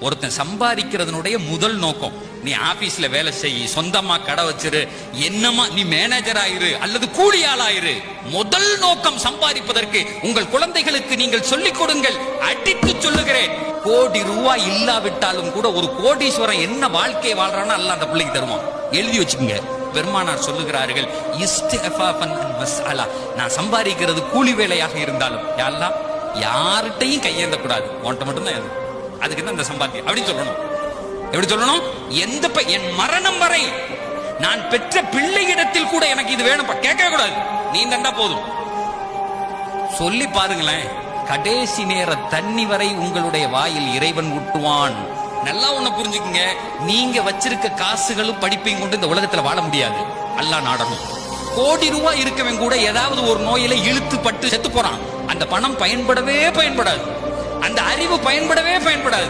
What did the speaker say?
ஒருத்தன் சம்பாதிக்கிறதுனுடைய முதல் நோக்கம், நீ ஆபீஸ்ல வேலை செய், சொந்தமா கடை வச்சிரு, என்னமா நீ மேனேஜர் ஆயிரு அல்லது கூலியாள் ஆயிரு. முதல் நோக்கம் சம்பாதிப்பதற்கு உங்கள் குழந்தைகளுக்கு நீங்கள் சொல்லிக் கொடுங்கள். அடித்து சொல்லுகிறேன், கோடி ரூபாய் இல்லாவிட்டாலும் கூட ஒரு கோடீஸ்வரன் என்ன வாழ்க்கை வாழ்றான்னு அல்லாஹ் அந்த பிள்ளைக்கு தருவான். எழுதி வச்சுக்கோங்க. பெருமானார் சொல்லுகிறார்கள், நான் சம்பாதிக்கிறது கூலி வேலையாக இருந்தாலும் யா அல்லாஹ் யார்கிட்டையும் கையேந்த கூடாது, உன்கிட்ட மட்டும்தான், அதுக்கு தான் இந்த சம்பாத்தியம் அப்படின்னு சொல்லணும். எப்படி சொல்லணும்? என் மரணம் வரை நான் பெற்ற பிள்ளையிடத்தில் கூட எனக்கு இது வேணும் கேட்க கூடாது, நீ தந்தா போதும். சொல்லி பாருங்களேன், கடைசி நேர தண்ணி வரை உங்களுடைய வாயில் இறைவன் ஊட்டுவான். நல்லா ஒண்ணு புரிஞ்சுக்குங்க, நீங்க வச்சிருக்க காசுகளும் படிப்பையும் கொண்டு இந்த உலகத்துல வாழ முடியாது. அல்லாஹ் நாடணும். கோடி ரூபாய் இருக்கவன் கூட ஏதாவது ஒரு நோயில இழுத்து பட்டு செத்து போறான். அந்த பணம் பயன்படவே பயன்படாது, அந்த அறிவு பயன்படவே பயன்படாது.